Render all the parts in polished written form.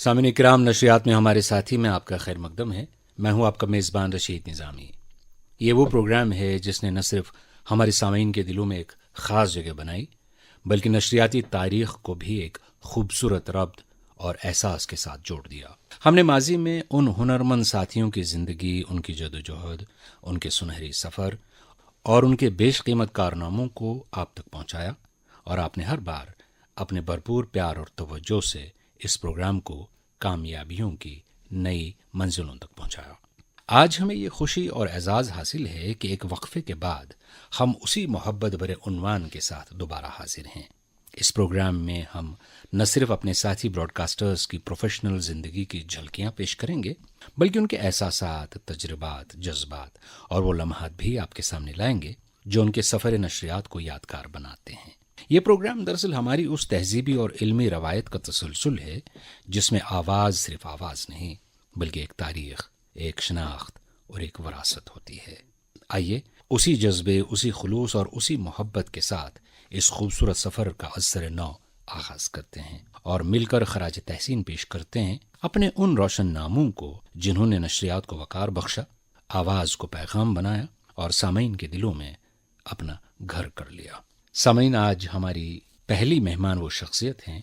سامعین کرام، نشریات میں ہمارے ساتھی میں آپ کا خیر مقدم ہے۔ میں ہوں آپ کا میزبان رشید نظامی۔ یہ وہ پروگرام ہے جس نے نہ صرف ہمارے سامعین کے دلوں میں ایک خاص جگہ بنائی، بلکہ نشریاتی تاریخ کو بھی ایک خوبصورت ربط اور احساس کے ساتھ جوڑ دیا۔ ہم نے ماضی میں ان ہنرمند ساتھیوں کی زندگی، ان کی جدوجہد، ان کے سنہری سفر اور ان کے بیش قیمت کارناموں کو آپ تک پہنچایا، اور آپ نے ہر بار اپنے بھرپور پیار اور توجہ سے اس پروگرام کو کامیابیوں کی نئی منزلوں تک پہنچایا۔ آج ہمیں یہ خوشی اور اعزاز حاصل ہے کہ ایک وقفے کے بعد ہم اسی محبت بھرے عنوان کے ساتھ دوبارہ حاضر ہیں۔ اس پروگرام میں ہم نہ صرف اپنے ساتھی براڈ کاسٹرز کی پروفیشنل زندگی کی جھلکیاں پیش کریں گے، بلکہ ان کے احساسات، تجربات، جذبات اور وہ لمحات بھی آپ کے سامنے لائیں گے جو ان کے سفر نشریات کو یادگار بناتے ہیں۔ یہ پروگرام دراصل ہماری اس تہذیبی اور علمی روایت کا تسلسل ہے جس میں آواز صرف آواز نہیں، بلکہ ایک تاریخ، ایک شناخت اور ایک وراثت ہوتی ہے۔ آئیے اسی جذبے، اسی خلوص اور اسی محبت کے ساتھ اس خوبصورت سفر کا ازسر نو آغاز کرتے ہیں اور مل کر خراج تحسین پیش کرتے ہیں اپنے ان روشن ناموں کو جنہوں نے نشریات کو وقار بخشا، آواز کو پیغام بنایا اور سامعین کے دلوں میں اپنا گھر کر لیا۔ سامعین، آج ہماری پہلی مہمان وہ شخصیت ہیں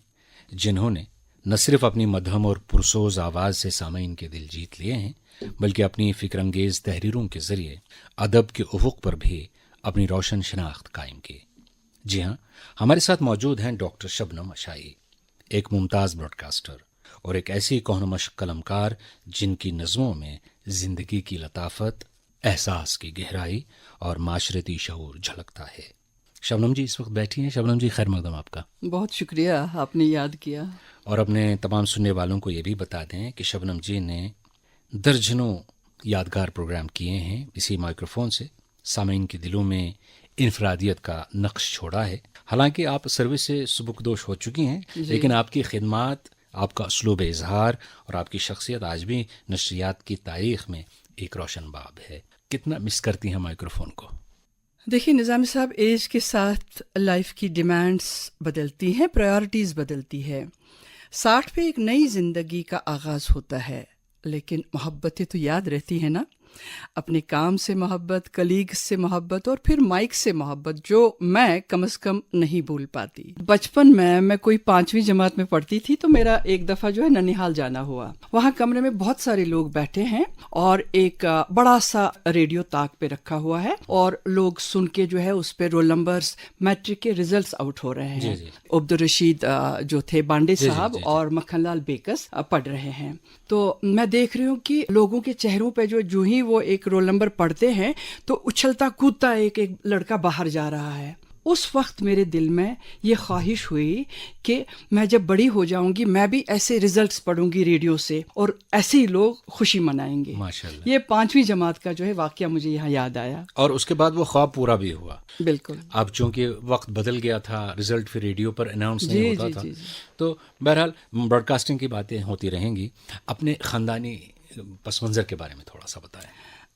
جنہوں نے نہ صرف اپنی مدھم اور پرسوز آواز سے سامعین کے دل جیت لیے ہیں، بلکہ اپنی فکر انگیز تحریروں کے ذریعے ادب کے افق پر بھی اپنی روشن شناخت قائم کی۔ جی ہاں، ہمارے ساتھ موجود ہیں ڈاکٹر شبنم اشائی، ایک ممتاز براڈ کاسٹر اور ایک ایسی کہنمش قلمکار جن کی نظموں میں زندگی کی لطافت، احساس کی گہرائی اور معاشرتی شعور جھلکتا ہے۔ شبنم جی اس وقت بیٹھی ہیں۔ شبنم جی، خیر مقدم آپ کا۔ بہت شکریہ، آپ نے یاد کیا۔ اور اپنے تمام سننے والوں کو یہ بھی بتا دیں کہ شبنم جی نے درجنوں یادگار پروگرام کیے ہیں اسی مائکروفون سے، سامعین کے دلوں میں انفرادیت کا نقش چھوڑا ہے۔ حالانکہ آپ سروس سے سبکدوش ہو چکی ہیں، لیکن آپ کی خدمات، آپ کا اسلوب اظہار اور آپ کی شخصیت آج بھی نشریات کی تاریخ میں ایک روشن باب ہے۔ کتنا مس کرتی ہیں مائکروفون کو؟ دیکھیے نظامی صاحب، ایج کے ساتھ لائف کی ڈیمانڈز بدلتی ہیں، پرائیورٹیز بدلتی ہے۔ 60 پہ ایک نئی زندگی کا آغاز ہوتا ہے، لیکن محبتیں تو یاد رہتی ہیں نا، اپنے کام سے محبت، کلیگ سے محبت اور پھر مائک سے محبت، جو میں کم از کم نہیں بھول پاتی۔ بچپن میں کوئی 5ویں جماعت میں پڑھتی تھی تو میرا ایک دفعہ جو ہے ننیحال جانا ہوا۔ وہاں کمرے میں بہت سارے لوگ بیٹھے ہیں اور ایک بڑا سا ریڈیو طاق پہ رکھا ہوا ہے اور لوگ سن کے جو ہے اس پہ رول نمبرز، میٹرک کے ریزلٹس آؤٹ ہو رہے ہیں۔ عبدالرشید جو تھے بانڈے صاحب اور مکھن لال بیکس پڑھ رہے ہیں۔ تو میں دیکھ رہی ہوں کہ لوگوں کے چہروں پہ جو ہی وہ ایک رول نمبر پڑھتے ہیں تو اچھلتا کودتا ایک لڑکا باہر جا رہا ہے۔ اس وقت میرے دل میں یہ خواہش ہوئی کہ میں جب بڑی ہو جاؤں گی میں بھی ایسے ریزلٹس پڑھوں گی ریڈیو سے اور ایسے ہی لوگ خوشی منائیں گے۔ ماشاءاللہ، یہ 5ویں جماعت کا جو ہے واقعہ مجھے یہاں یاد آیا۔ اور اس کے بعد وہ خواب پورا بھی ہوا۔ بالکل۔ اب چونکہ وقت بدل گیا تھا، رزلٹ پھر ریڈیو پر اناؤنس نہیں ہوتا تھا، تو بہرحال براڈ کاسٹنگ کی باتیں ہوتی رہیں گی۔ اپنے خاندانی پس منظر کے بارے میں تھوڑا سا بتائیں۔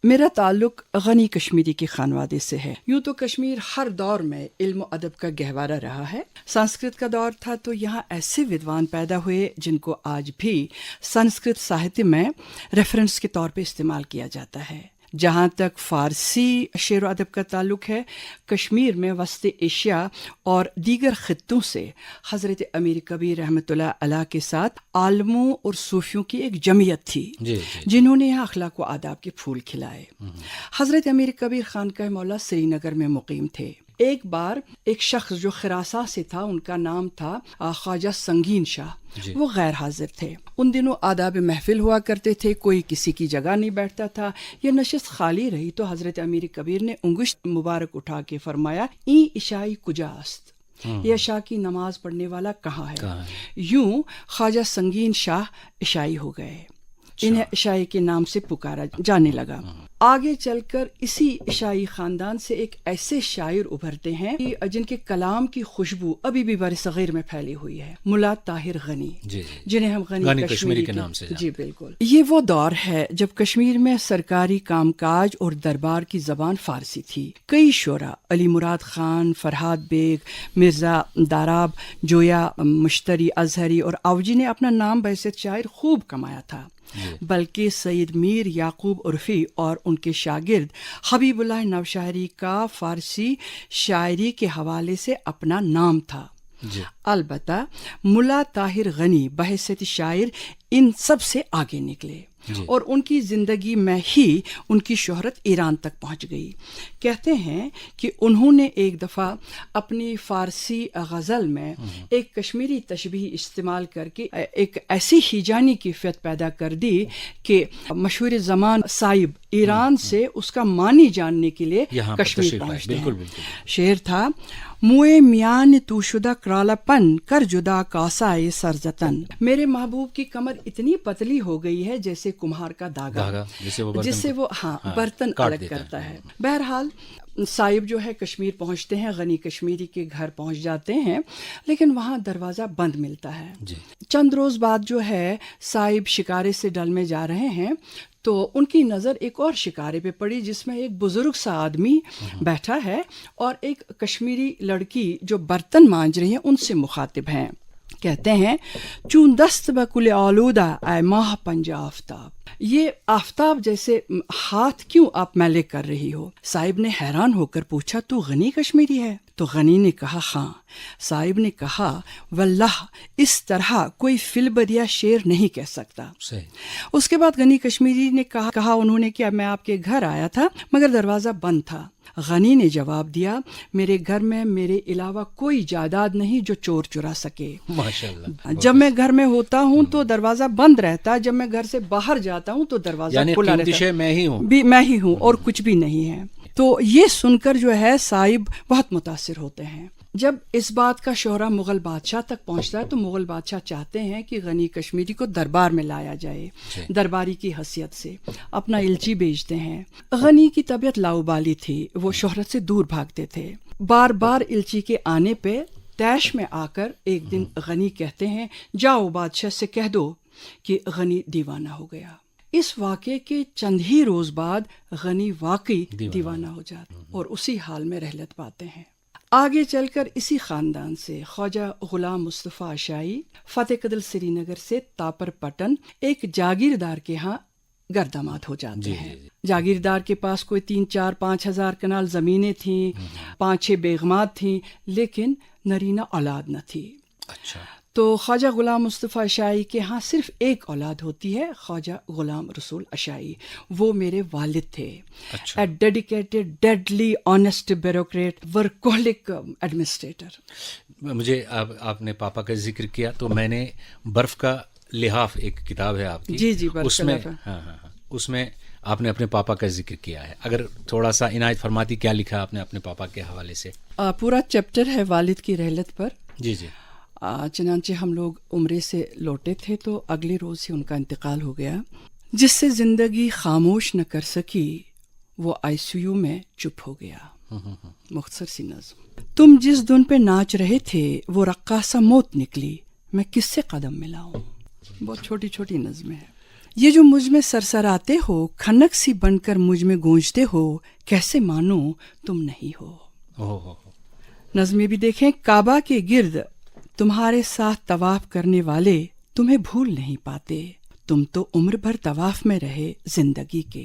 میرا تعلق غنی کشمیری کے خانوادے سے ہے۔ یوں تو کشمیر ہر دور میں علم و ادب کا گہوارہ رہا ہے۔ سنسکرت کا دور تھا تو یہاں ایسے ودوان پیدا ہوئے جن کو آج بھی سنسکرت ساہتیہ میں ریفرنس کے طور پہ استعمال کیا جاتا ہے۔ جہاں تک فارسی شعر و ادب کا تعلق ہے، کشمیر میں وسط ایشیا اور دیگر خطوں سے حضرت امیر کبیر رحمۃ اللہ علیہ کے ساتھ عالموں اور صوفیوں کی ایک جمعیت تھی جنہوں نے یہاں اخلاق و آداب کے پھول کھلائے۔ حضرت امیر کبیر خانقاہ مولا سری نگر میں مقیم تھے۔ ایک بار ایک شخص جو خراساں سے تھا، ان کا نام تھا خواجہ سنگین شاہ، وہ غیر حاضر تھے۔ ان دنوں آداب محفل ہوا کرتے تھے، کوئی کسی کی جگہ نہیں بیٹھتا تھا۔ یہ نشست خالی رہی تو حضرت امیر کبیر نے انگشت مبارک اٹھا کے فرمایا، این عشائی کجاست، یہ عشاء کی نماز پڑھنے والا کہاں ہے؟ یوں خواجہ سنگین شاہ عشائی ہو گئے۔ انہیں عشائی کے نام سے پکارا جانے لگا۔ آگے چل کر اسی عشائی خاندان سے ایک ایسے شاعر ابھرتے ہیں جن کے کلام کی خوشبو ابھی بھی برصغیر میں پھیلی ہوئی ہے، ملا طاہر غنی، جنہیں ہم غنی کشمیری کے نام سے جی بالکل۔ یہ وہ دور ہے جب کشمیر میں سرکاری کام کاج اور دربار کی زبان فارسی تھی۔ کئی شعراء، علی مراد خان، فرہاد بیگ، مرزا داراب، جویا مشتری اظہری اور اوجی نے اپنا نام بحیثیت شاعر خوب کمایا تھا، بلکہ سید میر یعقوب عرفی اور ان کے شاگرد حبیب اللہ نوشہری کا فارسی شاعری کے حوالے سے اپنا نام تھا۔ البتہ ملا طاہر غنی بحیثیت شاعر ان سب سے آگے نکلے اور ان کی زندگی میں ہی ان کی شہرت ایران تک پہنچ گئی۔ کہتے ہیں کہ انہوں نے ایک دفعہ اپنی فارسی غزل میں ایک کشمیری تشبیہ استعمال کر کے ایک ایسی ہیجانی کیفیت پیدا کر دی کہ مشہور زمان صاحب ایران سے اس کا معنی جاننے کے لیے کشمیر پہنچتے ہیں۔ شعر تھا: موئے میان تو شدہ کرالا پن کر جدا کاسائے سرزتن۔ میرے محبوب کی کمر اتنی پتلی ہو گئی ہے جیسے کمہار کا داغا، جس سے وہ برتن الگ کرتا ہے۔ بہرحال صاحب جو ہے کشمیر پہنچتے ہیں، غنی کشمیری کے گھر پہنچ جاتے ہیں، لیکن وہاں دروازہ بند ملتا ہے۔ چند روز بعد جو ہے صاحب شکارے سے ڈل میں جا رہے ہیں تو ان کی نظر ایک اور شکارے پہ پڑی جس میں ایک بزرگ سا آدمی بیٹھا ہے اور ایک کشمیری لڑکی جو برتن مانج رہی ہیں ان سے مخاطب ہیں۔ کہتے ہیں: چون دست بکل آلودہ اے ماہ پنج آفتاب، یہ آفتاب جیسے ہاتھ کیوں آپ میلے کر رہی ہو؟ صاحب نے حیران ہو کر پوچھا: تو غنی کشمیری ہے؟ تو غنی نے کہا: ہاں۔ صاحب نے کہا: واللہ اس طرح کوئی فی البدیہ شعر نہیں کہہ سکتا۔ اس کے بعد غنی کشمیری نے کہا انہوں نے کہ میں آپ کے گھر آیا تھا مگر دروازہ بند تھا۔ غنی نے جواب دیا: میرے گھر میں میرے علاوہ کوئی جائیداد نہیں جو چور چرا سکے۔ ماشاءاللہ۔ جب میں گھر میں ہوتا ہوں تو دروازہ بند رہتا، جب میں گھر سے باہر جاتا ہوں تو دروازہ کھلا رہتا، میں ہی ہوں اور کچھ بھی نہیں ہے۔ تو یہ سن کر جو ہے صاحب بہت متاثر ہوتے ہیں۔ جب اس بات کا شہرہ مغل بادشاہ تک پہنچتا ہے تو مغل بادشاہ چاہتے ہیں کہ غنی کشمیری کو دربار میں لایا جائے، درباری کی حیثیت سے اپنا الچی بھیجتے ہیں۔ غنی کی طبیعت لاؤبالی تھی، وہ شہرت سے دور بھاگتے تھے۔ بار بار الچی کے آنے پہ طیش میں آ کر ایک دن غنی کہتے ہیں: جاؤ بادشاہ سے کہہ دو کہ غنی دیوانہ ہو گیا۔ اس واقعے کے چند ہی روز بعد غنی واقعی دیوانہ ہو جاتا اور اسی حال میں رحلت پاتے ہیں۔ آگے چل کر اسی خاندان سے خواجہ غلام مصطفیٰ عشائی فتح قدل سری نگر سے تاپر پٹن ایک جاگیردار کے ہاں گرداماد ہو جاتے ہیں۔ جاگیردار کے پاس کوئی 3-4-5 ہزار کنال زمینیں تھیں، 5-6 بیگمات تھیں، لیکن نرینہ اولاد نہ تھی۔ تو خواجہ غلام مصطفیٰ عشائی کے ہاں صرف ایک اولاد ہوتی ہے، خواجہ غلام رسول عشائی، وہ میرے والد تھے۔ A dedicated, deadly honest bureaucrat, workaholic administrator. مجھے آپ نے پاپا کا ذکر کیا تو میں نے برف کا لحاف ایک کتاب ہے آپ کی، جی برف کا لحاف، اس میں آپ نے اپنے پاپا کا ذکر کیا ہے، اگر تھوڑا سا عنایت فرماتی کیا لکھا آپ نے اپنے پاپا کے حوالے سے؟ پورا چیپٹر ہے والد کی رحلت پر۔ جی چنانچہ ہم لوگ عمرے سے لوٹے تھے تو اگلے روز ہی ان کا انتقال ہو گیا۔ جس سے زندگی خاموش نہ کر سکی وہ ICU میں چپ ہو گیا۔ مختصر سی نظم: تم جس دن پہ ناچ رہے تھے وہ رقاصہ موت نکلی، میں کس سے قدم ملاؤں۔ بہت چھوٹی چھوٹی نظمیں ہیں۔ یہ جو مجھ میں سرسراتے ہو، کھنک سی بن کر مجھ میں گونجتے ہو، کیسے مانو تم نہیں ہو۔ نظمیں بھی دیکھیں: کعبہ کے گرد تمہارے ساتھ طواف کرنے والے تمہیں بھول نہیں پاتے، تم تو عمر بھر طواف میں رہے زندگی کے۔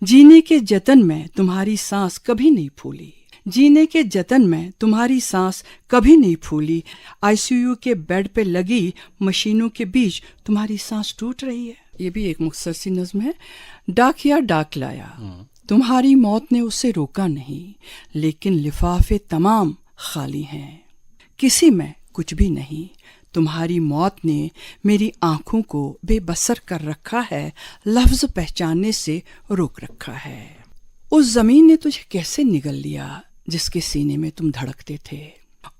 جینے کے جتن میں تمہاری سانس کبھی نہیں پھولی، جینے کے جتن میں تمہاری سانس کبھی نہیں پھولی، ICU کے بیڈ پہ لگی مشینوں کے بیچ تمہاری سانس ٹوٹ رہی ہے۔ یہ بھی ایک مختصر سی نظم ہے۔ ڈاکیا ڈاک لایا، تمہاری موت نے اسے روکا نہیں، لیکن لفافے تمام خالی ہیں، کسی میں کچھ بھی نہیں، تمہاری موت نے میری آنکھوں کو بے بصر کر رکھا ہے، لفظ پہچاننے سے روک رکھا ہے۔ اس زمین نے تجھے کیسے نگل لیا جس کے سینے میں تم دھڑکتے تھے،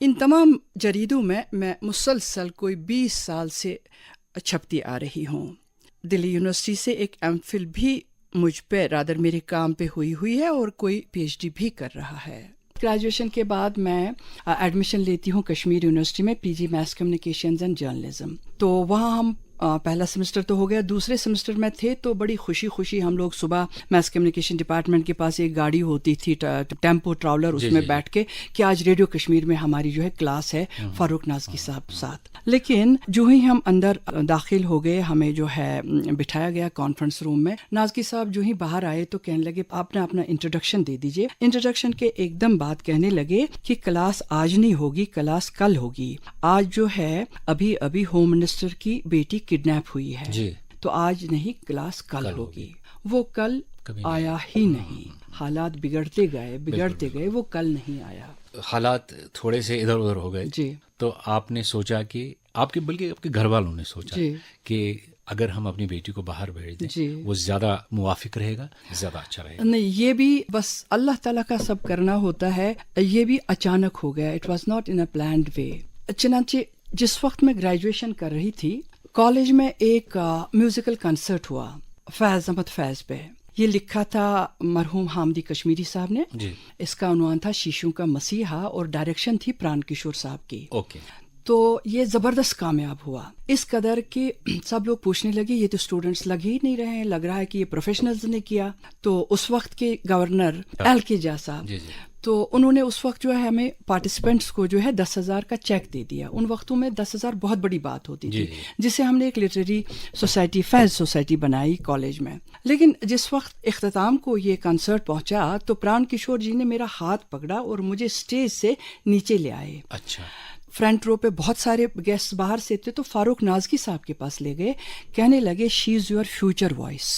ان تمام جریدوں میں میں مسلسل کوئی 20 سال سے چھپتی آ رہی ہوں. دلی یونیورسٹی سے ایک ایم فل بھی مجھ پہ رادر میرے کام پہ ہوئی ہے اور کوئی پی ایچ ڈی بھی کر رہا ہے. گریجویشن کے بعد میں ایڈمیشن لیتی ہوں کشمیر یونیورسٹی میں پی جی میس کمیونیکیشنز اینڈ جرنلزم. تو وہاں ہم پہلا سیمسٹر تو ہو گیا, دوسرے سیمسٹر میں تھے تو بڑی خوشی ہم لوگ صبح میس کمیونیکیشن ڈپارٹمنٹ کے پاس ایک گاڑی ہوتی تھی ٹیمپو ٹراولر, اس میں بیٹھ کے کہ آج ریڈیو کشمیر میں ہماری جو ہے کلاس ہے فاروق نازکی صاحب ساتھ. لیکن جو ہی ہم اندر داخل ہو گئے, ہمیں جو ہے بٹھایا گیا کانفرنس روم میں, نازکی صاحب جو ہی باہر آئے تو کہنے لگے آپ نے اپنا انٹروڈکشن دے دیجئے. انٹروڈکشن کے ایک دم بات کہنے لگے کہ کلاس آج نہیں ہوگی, کلاس کل ہوگی. آج جو ہے ابھی ہوم منسٹر کی بیٹی کڈنیپ ہوئی ہے جی. تو آج نہیں کلاس کل ہوگی. وہ کل آیا ہی نہیں, حالات بگڑتے گئے وہ کل نہیں آیا. حالات تھوڑے سے ادھر ادھر ہو گئے جی. تو آپ نے سوچا کہ بلکہ آپ کے گھر والوں نے سوچا جی کہ اگر ہم اپنی بیٹی کو باہر بھیج دیں جی وہ زیادہ موافق رہے گا, زیادہ اچھا رہے گا. نہیں, یہ بھی بس اللہ تعالیٰ کا سب کرنا ہوتا ہے. یہ بھی اچانک ہو گیا, it was not in a planned way. چنانچہ جس وقت میں گریجویشن کر رہی تھی کالج میں ایک میوزیکل کنسرٹ ہوا فیض احمد فیض پہ. یہ لکھا تھا مرحوم حامدی کشمیری صاحب نے جی. اس کا عنوان تھا شیشوں کا مسیحا اور ڈائریکشن تھی پران کشور صاحب کی. تو یہ زبردست کامیاب ہوا اس قدر کہ سب لوگ پوچھنے لگے یہ تو اسٹوڈنٹس لگ ہی نہیں رہے ہیں, لگ رہا ہے کہ یہ پروفیشنلز نے کیا. تو اس وقت کے گورنر ایل کے جا صاحب جی جی. تو انہوں نے اس وقت جو ہے ہمیں پارٹیسپینٹس کو جو ہے 10,000 کا چیک دے دیا. ان وقتوں میں 10,000 بہت بڑی بات ہوتی تھی جسے ہم نے ایک لٹریری سوسائٹی فیض سوسائٹی بنائی کالج میں. لیکن جس وقت اختتام کو یہ کنسرٹ پہنچا تو پران کشور جی نے میرا ہاتھ پکڑا اور مجھے اسٹیج سے نیچے لے آئے. اچھا. فرنٹ رو پہ بہت سارے گیسٹ باہر سے تھے تو فاروق نازکی صاحب کے پاس لے گئے, کہنے لگے شی از یور فیوچر وائس.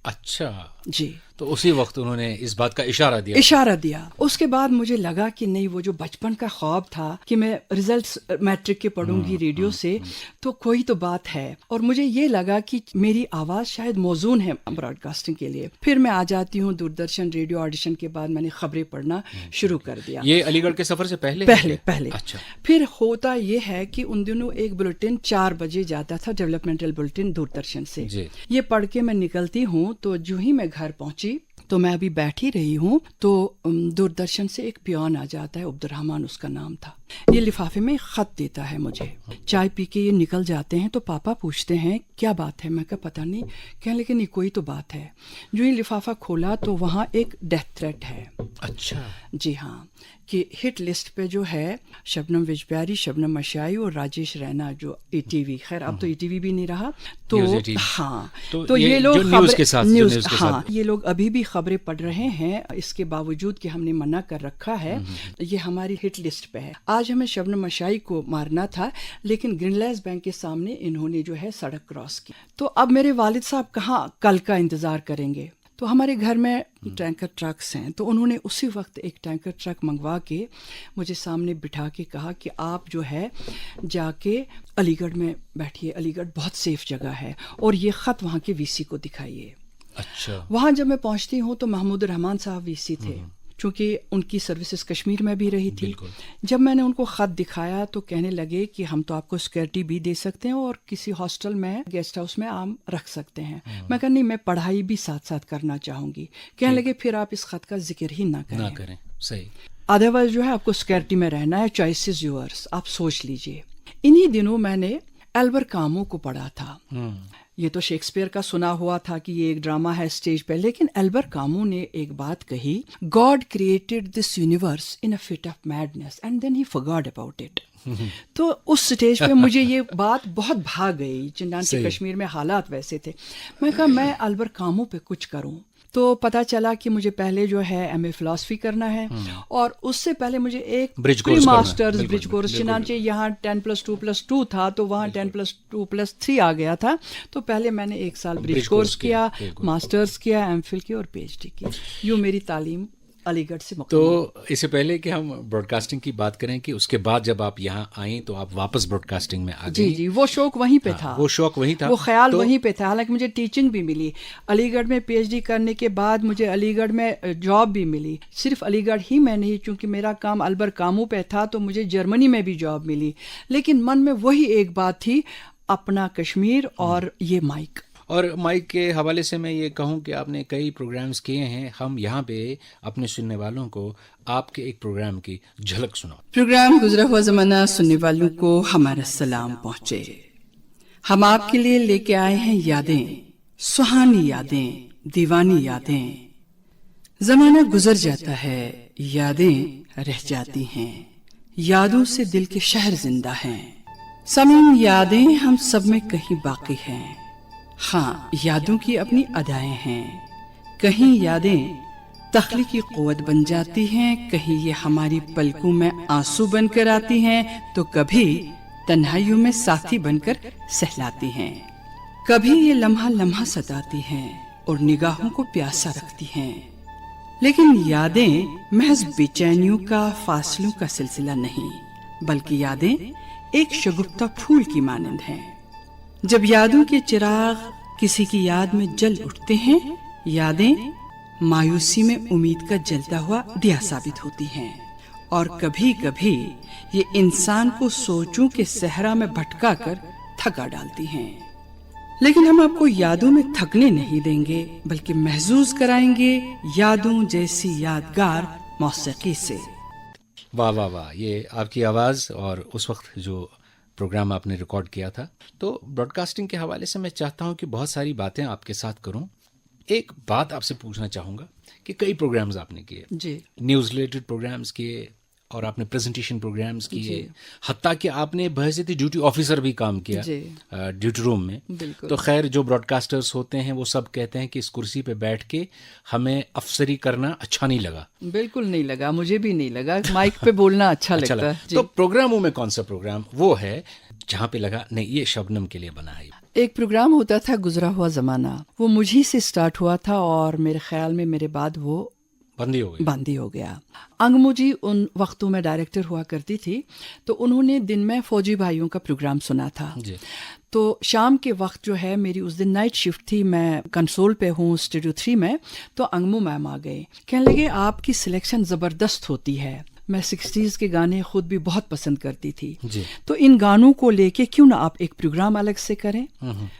اچھا جی. تو اسی وقت انہوں نے اس بات کا اشارہ دیا. اس کے بعد مجھے لگا کہ نہیں, وہ جو بچپن کا خواب تھا کہ میں ریزلٹس میٹرک کے پڑھوں گی ریڈیو سے, تو کوئی تو بات ہے. اور مجھے یہ لگا کہ میری آواز شاید موزون ہے براڈ کاسٹنگ کے لیے. پھر میں آ جاتی ہوں دوردرشن ریڈیو. آڈیشن کے بعد میں نے خبریں پڑھنا شروع کر دیا. یہ علی گڑھ کے سفر سے پہلے. اچھا. پھر ہوتا یہ ہے کہ ان دنوں ایک بلیٹن 4 بجے جاتا تھا, ڈیولپمنٹل بلیٹن دوردرشن سے. یہ پڑھ کے میں نکلتی ہوں تو جو ہی میں گھر پہنچی تو میں ابھی بیٹھی رہی ہوں تو دوردرشن سے ایک پیون آ جاتا ہے, عبد الرحمان اس کا نام تھا. یہ لفافے میں خط دیتا ہے مجھے. چائے پی کے یہ نکل جاتے ہیں تو پاپا پوچھتے ہیں کیا بات ہے. میں کہا پتہ نہیں. کہنے لگے نہیں کوئی تو بات ہے. جو یہ لفافہ کھولا تو وہاں ایک ڈیتھ تھریٹ ہے. اچھا جی ہاں, کہ ہٹ لسٹ پہ جو ہے شبنم وجپیاری, شبنم مشائی اور راجیش رینا جو ای ٹی وی, خیر اب تو ای ٹی وی بھی نہیں رہا. تو ہاں, تو یہ لوگ نیوز ہاں یہ لوگ ابھی بھی خبریں پڑھ رہے ہیں اس کے باوجود کہ ہم نے منع کر رکھا ہے. یہ ہماری ہٹ لسٹ پہ ہے. آج ہمیں شبنم مشائی کو مارنا تھا لیکن گرین لیس بینک کے سامنے انہوں نے جو ہے سڑک کراس کی. تو اب میرے والد صاحب کہاں کل کا انتظار کریں گے. تو ہمارے گھر میں ٹینکر ٹرکس ہیں, تو انہوں نے اسی وقت ایک ٹینکر ٹرک منگوا کے مجھے سامنے بٹھا کے کہا کہ آپ جو ہے جا کے علی گڑھ میں بیٹھیے, علی گڑھ بہت سیف جگہ ہے, اور یہ خط وہاں کے وی سی کو دکھائیے. اچھا. وہاں جب میں پہنچتی ہوں تو محمود الرحمان صاحب وی سی تھے, چونکہ ان کی سروسز کشمیر میں بھی رہی تھی. جب میں نے ان کو خط دکھایا تو کہنے لگے کہ ہم تو آپ کو سیکورٹی بھی دے سکتے ہیں اور کسی ہاسٹل میں گیسٹ ہاؤس میں آپ رکھ سکتے ہیں. میں کہا نہیں, میں پڑھائی بھی ساتھ ساتھ کرنا چاہوں گی. کہنے لگے پھر آپ اس خط کا ذکر ہی نہ کریں. صحیح. ادروائز جو ہے آپ کو سیکورٹی میں رہنا ہے, چوائس از یورس, آپ سوچ لیجئے. انہی دنوں میں نے البر کامو کو پڑھا تھا. یہ تو شیکسپیئر کا سنا ہوا تھا کہ یہ ایک ڈرامہ ہے اسٹیج پہ, لیکن البر کامو نے ایک بات کہی, God created this universe in a fit of madness and then he forgot about it. تو اس سٹیج پہ مجھے یہ بات بہت بھا گئی, چنانچہ کشمیر میں حالات ویسے تھے. میں کہا میں البر کامو پہ کچھ کروں. تو پتہ چلا کہ مجھے پہلے جو ہے ایم اے فلاسفی کرنا ہے, اور اس سے پہلے مجھے ایک پری ماسٹرز برج کورس, چنانچہ یہاں 10+2+2 تھا تو وہاں 10+2+3 آ گیا تھا. تو پہلے میں نے 1 سال برج کورس کیا, ماسٹرز کیا, ایم فل کی اور پی ایچ ڈی کی. یوں میری تعلیم علی گڑھ سے تو مکمل۔ اس سے پہلے کہ ہم براڈ کاسٹنگ کی بات کریں کہ اس کے بعد جب آپ یہاں آئیں تو آپ واپس براڈ کاسٹنگ میں آ جی گئی۔ جی، وہ شوق وہیں پہ تھا، وہ شوق وہی تھا، وہ خیال تو وہیں پہ تھا۔ حالانکہ مجھے ٹیچنگ بھی ملی علی گڑھ میں، پی ایچ ڈی کرنے کے بعد مجھے علی گڑھ میں جاب بھی ملی۔ صرف علی گڑھ ہی میں نہیں، چونکہ میرا کام البر کاموں پہ تھا تو مجھے جرمنی میں بھی جاب ملی، لیکن من میں وہی ایک بات تھی، اپنا کشمیر اور یہ مائک۔ اور مائک کے حوالے سے میں یہ کہوں کہ آپ نے کئی پروگرامز کیے ہیں، ہم یہاں پہ اپنے سننے والوں کو آپ کے ایک پروگرام کی جھلک سناؤ۔ پروگرام گزرا ہوا زمانہ سننے والوں کو ہمارا سلام پہنچے۔ ہم آپ کے لیے لے کے آئے ہیں یادیں، سہانی یادیں، دیوانی یادیں۔ زمانہ گزر جاتا ہے، یادیں رہ جاتی ہیں، یادوں سے دل کے شہر زندہ ہیں۔ سامعین، یادیں ہم سب میں کہیں باقی ہیں، ہاں یادوں کی اپنی ادائیں ہیں۔ کہیں یادیں تخلیقی قوت بن جاتی ہیں، کہیں یہ ہماری پلکوں میں آنسو بن کر آتی ہیں، تو کبھی تنہائیوں میں ساتھی بن کر سہلاتی ہیں۔ کبھی یہ لمحہ لمحہ ستاتی ہیں اور نگاہوں کو پیاسا رکھتی ہیں۔ لیکن یادیں محض بے چینیوں کا، فاصلوں کا سلسلہ نہیں، بلکہ یادیں ایک شگفتہ پھول کی مانند ہیں۔ جب یادوں کے چراغ کسی کی یاد میں جل اٹھتے ہیں، یادیں مایوسی میں امید کا جلتا ہوا دیا ثابت ہوتی ہیں، اور کبھی کبھی یہ انسان کو سوچوں کے صحرا میں بھٹکا کر تھکا ڈالتی ہیں۔ لیکن ہم آپ کو یادوں میں تھکنے نہیں دیں گے، بلکہ محظوظ کرائیں گے یادوں جیسی یادگار موسیقی سے۔ واہ واہ واہ، یہ آپ کی آواز اور اس وقت جو پروگرام آپ نے ریکارڈ کیا تھا۔ تو براڈ کاسٹنگ کے حوالے سے میں چاہتا ہوں کہ بہت ساری باتیں آپ کے ساتھ کروں۔ ایک بات آپ سے پوچھنا چاہوں گا کہ کئی پروگرامز آپ نے کیے، جی نیوز ریلیٹڈ پروگرامز کیے، اور آپ نے پریزنٹیشن پروگرامز کیے، جی، حتیٰ کہ آپ نے بحیثیت ڈیوٹی آفیسر بھی کام کیا جی، ڈیوٹی روم میں۔ بالکل۔ تو خیر، جو براڈ کاسٹرز ہوتے ہیں وہ سب کہتے ہیں کہ اس کرسی پہ بیٹھ کے ہمیں افسری کرنا اچھا نہیں لگا۔ بالکل نہیں لگا، مجھے بھی نہیں لگا، مائک پہ بولنا اچھا لگتا ہے۔ تو پروگراموں میں کون سا پروگرام وہ ہے جہاں پہ لگا نہیں یہ شبنم کے لیے بنا ہے؟ ایک پروگرام ہوتا تھا گزرا ہوا زمانہ، وہ مجھی سے سٹارٹ ہوا تھا اور میرے خیال میں میرے بعد وہ بندی ہو گئی۔ باندھی ہو گیا۔ انگمو جی ان وقتوں میں ڈائریکٹر ہوا کرتی تھی، تو انہوں نے دن میں فوجی بھائیوں کا پروگرام سنا تھا۔ جی، تو شام کے وقت جو ہے میری اس دن نائٹ شفٹ تھی، میں کنسول پہ ہوں اسٹوڈیو 3 میں، تو انگمو میم آ گئے، کہنے لگے آپ کی سلیکشن زبردست ہوتی ہے۔ میں 60s کے گانے خود بھی بہت پسند کرتی تھی، جی، تو ان گانوں کو لے کے کیوں نہ آپ ایک پروگرام الگ سے کریں؟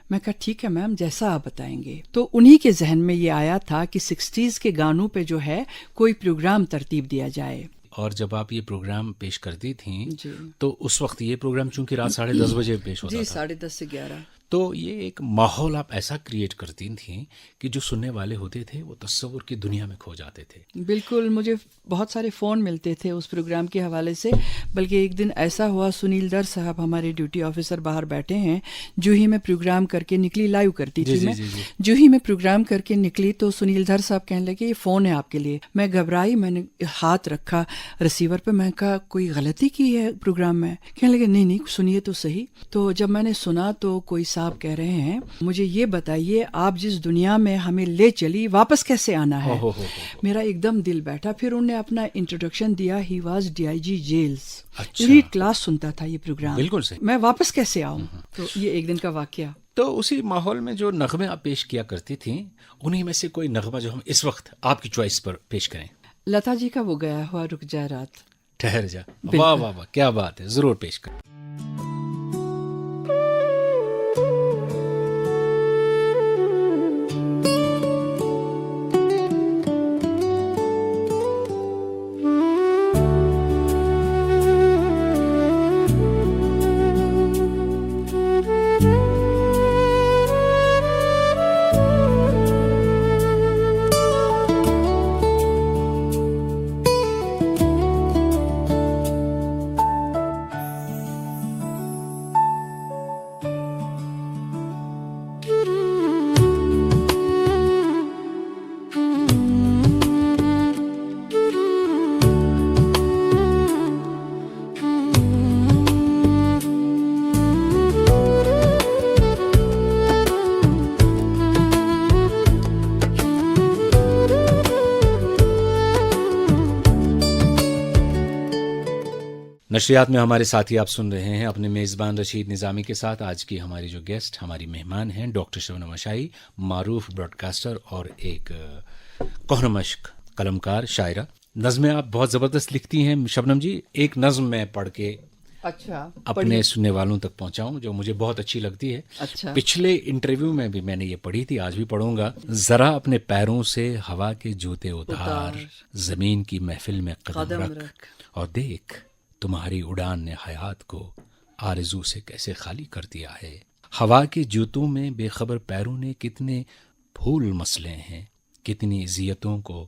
میں کہا ٹھیک ہے میم، جیسا آپ بتائیں گے۔ تو انہی کے ذہن میں یہ آیا تھا کہ 60s کے گانوں پہ جو ہے کوئی پروگرام ترتیب دیا جائے۔ اور جب آپ یہ پروگرام پیش کرتی تھیں جی تو اس وقت یہ پروگرام چونکہ رات 10:30 بجے پیش ہوتا جی، تھا، 10:30 سے 11۔ تو یہ ایک ماحول آپ ایسا کریٹ کرتی تھیں کہ جو سننے والے ہوتے تھے وہ تصور کی دنیا میں کھو جاتے تھے۔ بالکل، مجھے بہت سارے فون ملتے تھے اس پروگرام کے حوالے سے، بلکہ ایک دن ایسا ہوا، سنیل در صاحب ہمارے ڈیوٹی آفیسر باہر بیٹھے ہیں، جو ہی میں پروگرام کر کے نکلی، لائیو کرتی تھی میں، جو ہی میں پروگرام کر کے نکلی تو سنیل در صاحب کہنے لگے یہ فون ہے آپ کے لیے۔ میں گھبرائی، میں نے ہاتھ رکھا ریسیور پہ، میں کہا کوئی غلطی کی ہے پروگرام میں؟ کہنے لگے نہیں نہیں، سنیے تو صحیح۔ تو جب میں نے سنا تو کوئی صاحب کہہ رہے ہیں مجھے یہ بتائیے آپ جس دنیا میں ہمیں لے چلی واپس کیسے آنا ہے؟ میرا ایک دم دل بیٹھا۔ پھر انہوں نے اپنا انٹروڈکشن دیا، he was DIG jails, elite class سنتا تھا یہ پروگرام، بالکل صحیح۔ میں واپس کیسے آؤں؟ تو یہ ایک دن کا واقعہ۔ تو اسی ماحول میں جو نغمے آپ پیش کیا کرتی تھیں، انہی میں سے کوئی نغمہ جو ہم اس وقت آپ کی چوائس پر پیش کریں؟ لتا جی کا وہ گیا ہوا رک جائے رات۔ ٹھہر جا، واہ واہ واہ، کیا بات ہے، ضرور پیش کریں۔ نشریات میں ہمارے ساتھی آپ سن رہے ہیں اپنے میزبان رشید نظامی کے ساتھ. آج کی ہماری جو گیسٹ ہماری مہمان ہیں ڈاکٹر شبنم اشائی، معروف براڈ کاسٹر اور ایک کوہ مشق قلمکار، شاعرہ. نظمیں آپ بہت زبردست لکھتی ہیں شبنم جی. ایک نظم میں پڑھ کے اچھا اپنے سننے والوں تک پہنچاؤں جو مجھے بہت اچھی لگتی ہے. اچھا پچھلے انٹرویو میں بھی میں نے یہ پڑھی تھی، آج بھی پڑھوں گا. ذرا اپنے پیروں سے ہوا کے جوتے اتار، زمین کی محفل میں قدم رکھ اور دیکھ تمہاری اڑان نے حیات کو آرزو سے کیسے خالی کر دیا ہے. ہوا کے جوتوں میں بے خبر پیروں نے کتنے پھول مسلے ہیں، کتنی اذیتوں کو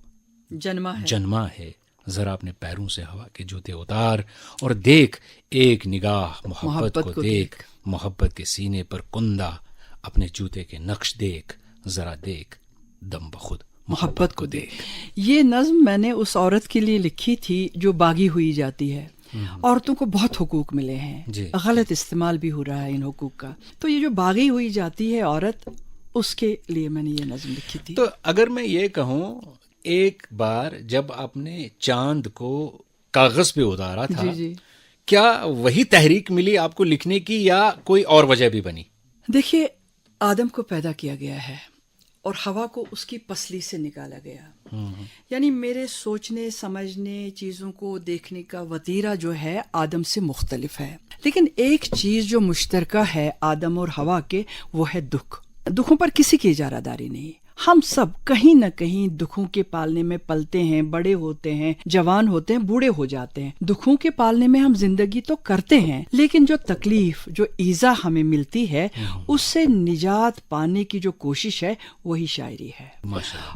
جنما ہے. ذرا اپنے پیروں سے ہوا کے جوتے اتار اور دیکھ ایک نگاہ محبت کو دیکھ. محبت کے سینے پر کندہ اپنے جوتے کے نقش دیکھ. ذرا دیکھ دم بخود محبت کو دیکھ. یہ نظم میں نے اس عورت کے لیے لکھی تھی جو باغی ہوئی جاتی ہے. عورتوں کو بہت حقوق ملے ہیں، غلط استعمال بھی ہو رہا ہے ان حقوق کا. تو یہ جو باغی ہوئی جاتی ہے عورت، اس کے لیے میں نے یہ نظم لکھی تھی. تو اگر میں یہ کہوں، ایک بار جب آپ نے چاند کو کاغذ پہ اتارا تھا، کیا وہی تحریک ملی آپ کو لکھنے کی یا کوئی اور وجہ بھی بنی؟ دیکھیے، آدم کو پیدا کیا گیا ہے اور ہوا کو اس کی پسلی سے نکالا گیا. یعنی میرے سوچنے سمجھنے، چیزوں کو دیکھنے کا وتیرہ جو ہے آدم سے مختلف ہے. لیکن ایک چیز جو مشترکہ ہے آدم اور ہوا کے، وہ ہے دکھ. دکھوں پر کسی کی اجارہ داری نہیں. ہم سب کہیں نہ کہیں دکھوں کے پالنے میں پلتے ہیں، بڑے ہوتے ہیں، جوان ہوتے ہیں، بوڑھے ہو جاتے ہیں. دکھوں کے پالنے میں ہم زندگی تو کرتے ہیں، لیکن جو تکلیف، جو ایذا ہمیں ملتی ہے، اس سے نجات پانے کی جو کوشش ہے وہی شاعری ہے.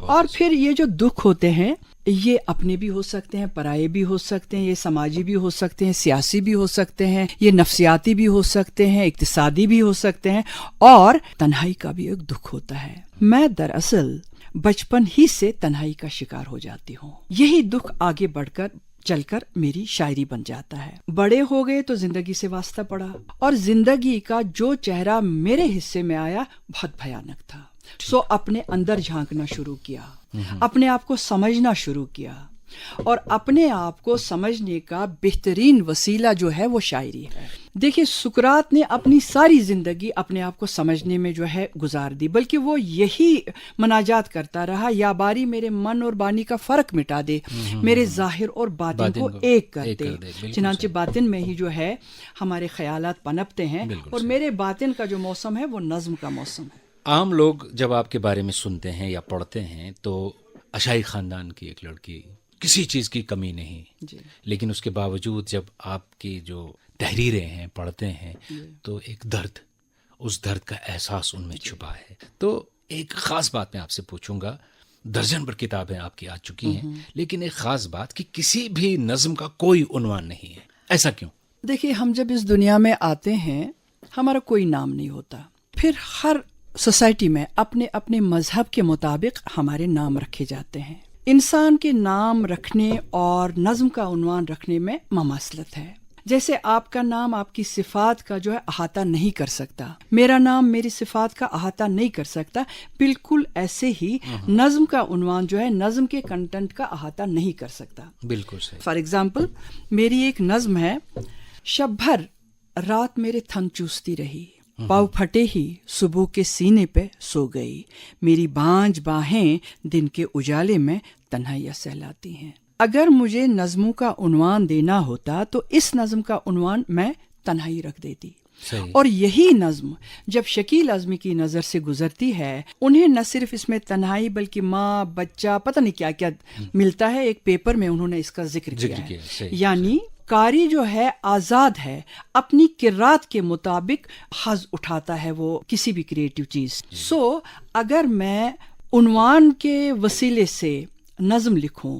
اور پھر یہ جو دکھ ہوتے ہیں، یہ اپنے بھی ہو سکتے ہیں، پرائے بھی ہو سکتے ہیں، یہ سماجی بھی ہو سکتے ہیں، سیاسی بھی ہو سکتے ہیں، یہ نفسیاتی بھی ہو سکتے ہیں، اقتصادی بھی ہو سکتے ہیں، اور تنہائی کا بھی ایک دکھ ہوتا ہے. میں دراصل بچپن ہی سے تنہائی کا شکار ہو جاتی ہوں. یہی دکھ آگے بڑھ کر چل کر میری شاعری بن جاتا ہے. بڑے ہو گئے تو زندگی سے واسطہ پڑا، اور زندگی کا جو چہرہ میرے حصے میں آیا بہت بھیانک تھا. سو اپنے اندر جھانکنا شروع کیا، اپنے آپ کو سمجھنا شروع کیا، اور اپنے آپ کو سمجھنے کا بہترین وسیلہ جو ہے وہ شاعری ہے. دیکھیے، سقراط نے اپنی ساری زندگی اپنے آپ کو سمجھنے میں جو ہے گزار دی، بلکہ وہ یہی مناجات کرتا رہا، یا باری میرے من اور بانی کا فرق مٹا دے، میرے ظاہر اور باطن کو ایک کر دے. چنانچہ باطن میں ہی جو ہے ہمارے خیالات پنپتے ہیں، اور میرے باطن کا جو موسم ہے وہ نظم کا موسم ہے. عام لوگ جب آپ کے بارے میں سنتے ہیں یا پڑھتے ہیں تو اشائی خاندان کی ایک لڑکی، کسی چیز کی کمی نہیں، لیکن اس کے باوجود جب آپ کی جو تحریریں ہیں پڑھتے ہیں تو ایک درد، اس درد کا احساس ان میں چھپا ہے. تو ایک خاص بات میں آپ سے پوچھوں گا. درجن پر کتابیں آپ کی آ چکی ہیں، لیکن ایک خاص بات کہ کسی بھی نظم کا کوئی عنوان نہیں ہے. ایسا کیوں؟ دیکھیے، ہم جب اس دنیا میں آتے ہیں ہمارا کوئی نام نہیں ہوتا. پھر ہر سوسائٹی میں اپنے اپنے مذہب کے مطابق ہمارے نام رکھے جاتے ہیں. انسان کے نام رکھنے اور نظم کا عنوان رکھنے میں مماثلت ہے. جیسے آپ کا نام آپ کی صفات کا جو ہے احاطہ نہیں کر سکتا، میرا نام میری صفات کا احاطہ نہیں کر سکتا، بالکل ایسے ہی نظم کا عنوان جو ہے نظم کے کنٹینٹ کا احاطہ نہیں کر سکتا. بالکل صحیح. فار ایگزامپل، میری ایک نظم ہے: شب بھر رات میرے تھن چوستی رہی، پاؤ پھٹے ہی صبح کے سینے پہ سو گئی، میری بانج باہیں دن کے اجالے میں تنہائیاں سہلاتی ہیں. اگر مجھے نظموں کا عنوان دینا ہوتا تو اس نظم کا عنوان میں تنہائی رکھ دیتی. اور یہی نظم جب شکیل اعظمی کی نظر سے گزرتی ہے، انہیں نہ صرف اس میں تنہائی بلکہ ماں، بچہ، پتہ نہیں کیا کیا ملتا ہے. ایک پیپر میں انہوں نے اس کا ذکر کیا ہے. یعنی قاری جو ہے آزاد ہے، اپنی قرات کے مطابق حظ اٹھاتا ہے وہ کسی بھی کریٹو چیز. سو اگر میں عنوان کے وسیلے سے نظم لکھوں،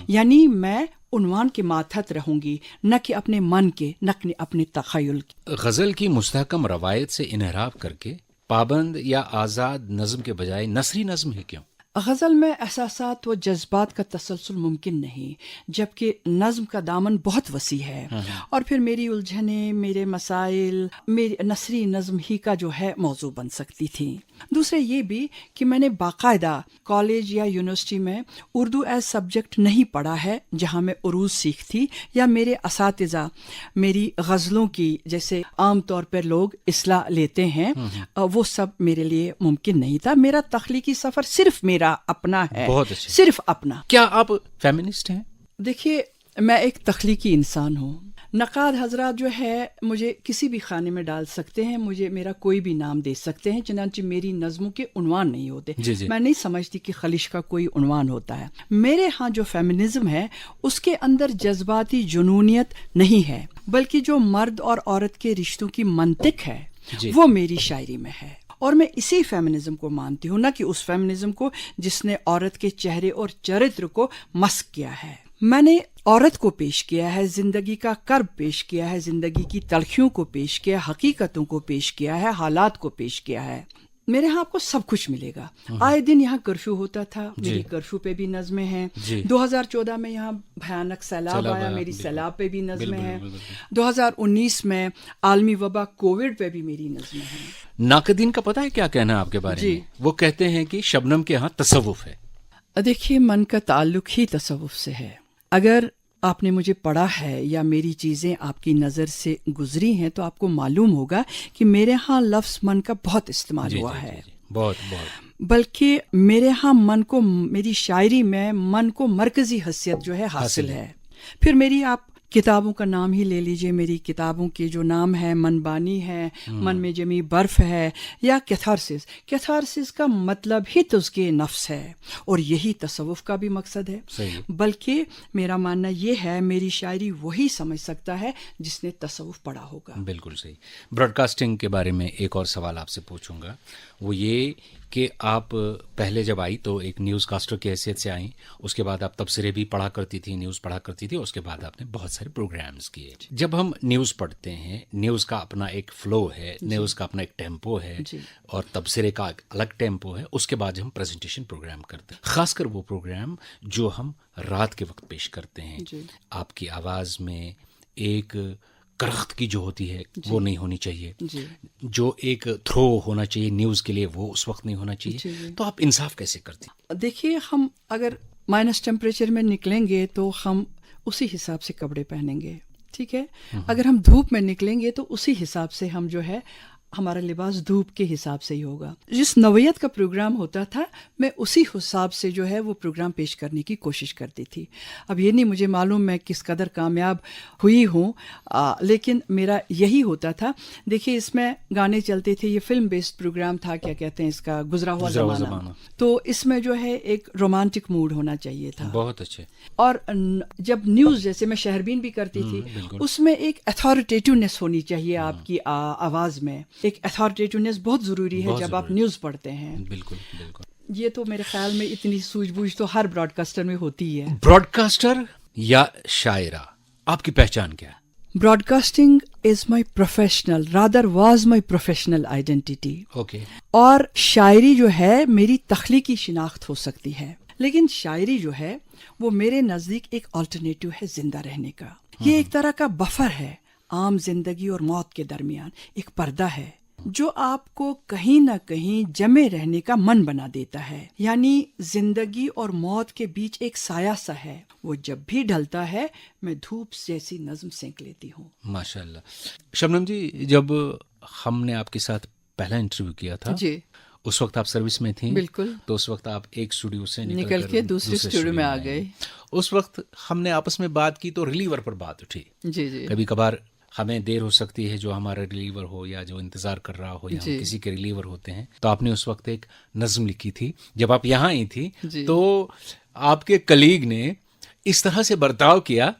یعنی میں عنوان کے ماتحت رہوں گی، نہ کہ اپنے من کے، نہ کہ اپنے تخیل کے. غزل کی مستحکم روایت سے انحراف کر کے پابند یا آزاد نظم کے بجائے نثری نظم ہے کیوں؟ غزل میں احساسات و جذبات کا تسلسل ممکن نہیں، جبکہ نظم کا دامن بہت وسیع ہے. اور پھر میری الجھنیں، میرے مسائل، میری نثری نظم ہی کا جو ہے موضوع بن سکتی تھی. دوسرے یہ بھی کہ میں نے باقاعدہ کالج یا یونیورسٹی میں اردو ایز سبجیکٹ نہیں پڑھا ہے جہاں میں عروض سیکھتی، یا میرے اساتذہ میری غزلوں کی جیسے عام طور پر لوگ اصلاح لیتے ہیں، وہ سب میرے لیے ممکن نہیں تھا. میرا تخلیقی سفر صرف میرا اپنا ہے، بہت اچھے. صرف اپنا. کیا آپ فیمنسٹ ہیں؟ دیکھیے، میں ایک تخلیقی انسان ہوں. نقاد حضرات جو ہے مجھے کسی بھی خانے میں ڈال سکتے ہیں، مجھے میرا کوئی بھی نام دے سکتے ہیں، چنانچہ میری نظموں کے عنوان نہیں ہوتے. جی. میں نہیں سمجھتی کہ خلیش کا کوئی عنوان ہوتا ہے. میرے ہاں جو فیمنزم ہے اس کے اندر جذباتی جنونیت نہیں ہے، بلکہ جو مرد اور عورت کے رشتوں کی منطق ہے وہ میری شاعری میں ہے. اور میں اسی فیمنزم کو مانتی ہوں، نہ کہ اس فیمنزم کو جس نے عورت کے چہرے اور چرتر کو مسخ کیا ہے. میں نے عورت کو پیش کیا ہے، زندگی کا کرب پیش کیا ہے، زندگی کی تلخیوں کو پیش کیا ہے، حقیقتوں کو پیش کیا ہے، حالات کو پیش کیا ہے. میرے ہاں آپ کو سب کچھ ملے گا. آئے دن یہاں کرفیو ہوتا تھا، میری کرفیو پہ بھی نظمیں ہیں. 2014 میں یہاں بھیانک سیلاب آیا، میری سیلاب پہ بھی نظمیں ہیں. 2019 میں عالمی وبا کووڈ پہ بھی میری نظمیں ہیں. ناقدین کا پتہ ہے کیا کہنا ہے آپ کے بارے میں؟ وہ کہتے ہیں کہ شبنم کے ہاں تصوف ہے. دیکھیے، من کا تعلق ہی تصوف سے ہے. اگر آپ نے مجھے پڑھا ہے یا میری چیزیں آپ کی نظر سے گزری ہیں تو آپ کو معلوم ہوگا کہ میرے ہاں لفظ من کا بہت استعمال ہوا ہے. بہت بلکہ میرے ہاں من کو، میری شاعری میں من کو مرکزی حیثیت جو ہے حاصل ہے. پھر میری آپ کتابوں کا نام ہی لے لیجئے. میری کتابوں کے جو نام ہے، من بانی ہے، من میں جمی برف ہے، یا کیتھارسس. کیتھارسس کا مطلب ہی تزکیہ نفس ہے، اور یہی تصوف کا بھی مقصد ہے. بلکہ میرا ماننا یہ ہے، میری شاعری وہی سمجھ سکتا ہے جس نے تصوف پڑھا ہوگا. بالکل صحیح. براڈ کاسٹنگ کے بارے میں ایک اور سوال آپ سے پوچھوں گا. وہ یہ کہ آپ پہلے جب آئی تو ایک نیوز کاسٹر کی حیثیت سے آئیں، اس کے بعد آپ تبصرے بھی پڑھا کرتی تھی، نیوز پڑھا کرتی تھی، اس کے بعد آپ نے بہت سارے پروگرامز کیے. جب ہم نیوز پڑھتے ہیں، نیوز کا اپنا ایک فلو ہے، نیوز کا اپنا ایک ٹیمپو ہے، اور تبصرے کا ایک الگ ٹیمپو ہے. اس کے بعد ہم پریزنٹیشن پروگرام کرتے ہیں، خاص کر وہ پروگرام جو ہم رات کے وقت پیش کرتے ہیں. آپ کی آواز میں ایک کرخت کی جو ہوتی ہے وہ نہیں ہونی چاہیے، جو ایک تھرو ہونا چاہیے نیوز کے لیے وہ اس وقت نہیں ہونا چاہیے. تو آپ انصاف کیسے کرتے ہیں؟ دیکھیے، ہم اگر مائنس ٹیمپریچر میں نکلیں گے تو ہم اسی حساب سے کپڑے پہنیں گے، ٹھیک ہے. اگر ہم دھوپ میں نکلیں گے تو اسی حساب سے ہم جو ہے، ہمارا لباس دھوپ کے حساب سے ہی ہوگا. جس نوعیت کا پروگرام ہوتا تھا میں اسی حساب سے جو ہے وہ پروگرام پیش کرنے کی کوشش کرتی تھی. اب یہ نہیں مجھے معلوم میں کس قدر کامیاب ہوئی ہوں، لیکن میرا یہی ہوتا تھا. دیکھیے، اس میں گانے چلتے تھے، یہ فلم بیسڈ پروگرام تھا، کیا کہتے ہیں اس کا، گزرا ہوا زمانہ. تو اس میں جو ہے ایک رومانٹک موڈ ہونا چاہیے تھا. بہت اچھے. اور جب نیوز جیسے میں شہربین بھی کرتی تھی، اس میں ایک اتھارٹیٹیونیس ہونی چاہیے آپ کی آواز میں. ایک اتھارٹیٹیونیس بہت ضروری ہے جب آپ نیوز پڑھتے ہیں. بالکل بالکل. یہ تو میرے خیال میں اتنی سوجھ بوجھ تو ہر براڈ کاسٹر میں ہوتی ہے. براڈ کاسٹر یا شاعرہ، آپ کی پہچان کیا ہے؟ Broadcasting is my professional, rather was my professional identity. اور شاعری جو ہے میری تخلیقی شناخت ہو سکتی ہے، لیکن شاعری جو ہے وہ میرے نزدیک ایک آلٹرنیٹو ہے زندہ رہنے کا. یہ ایک طرح کا بفر ہے عام زندگی اور موت کے درمیان، ایک پردہ ہے جو آپ کو کہیں نہ کہیں جمے رہنے کا من بنا دیتا ہے. یعنی زندگی اور موت کے بیچ ایک سایہ سا ہے، وہ جب بھی ڈھلتا ہے میں دھوپ جیسی نظم سینک لیتی ہوں. ماشاء اللہ. شبنم جی، جب ہم نے آپ کے ساتھ پہلا انٹرویو کیا تھا اس وقت آپ سروس میں تھیں. بالکل. تو اس وقت آپ ایک اسٹوڈیو سے نکل کے دوسرے اسٹوڈیو میں آ گئے. اس وقت ہم نے آپس میں بات کی تو ریلیور پر بات اٹھی. کبھی کبھار ہمیں دیر ہو سکتی ہے جو ہمارا ریلیور ہو یا جو انتظار کر رہا ہو یا کسی کے ریلیور ہوتے ہیں. تو آپ نے اس وقت ایک نظم لکھی تھی جب آپ یہاں آئی تھی. تو آپ کے کلیگ نے اس طرح سے برتاؤ کیا،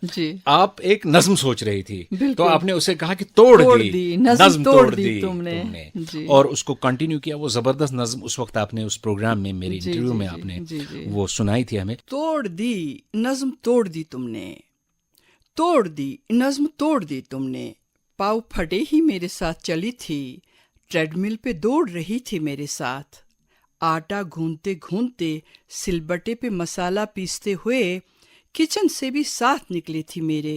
آپ ایک نظم سوچ رہی تھی تو آپ نے اسے کہا کہ توڑ دی نظم، توڑ دی تم نے، اور اس کو کنٹینیو کیا. وہ زبردست نظم اس وقت آپ نے اس پروگرام میں، میرے انٹرویو میں آپ نے وہ سنائی تھی ہمیں. توڑ دی نظم، توڑ دی تم نے، توڑ دی نظم، توڑ دی تم نے. پاؤ پھٹے ہی میرے ساتھ چلی تھی، ٹریڈ مل پہ دوڑ رہی تھی میرے ساتھ. آٹا گھونتے گھونتے سل بٹے پہ مسالہ پیستے ہوئے کچن سے بھی ساتھ نکلی تھی میرے.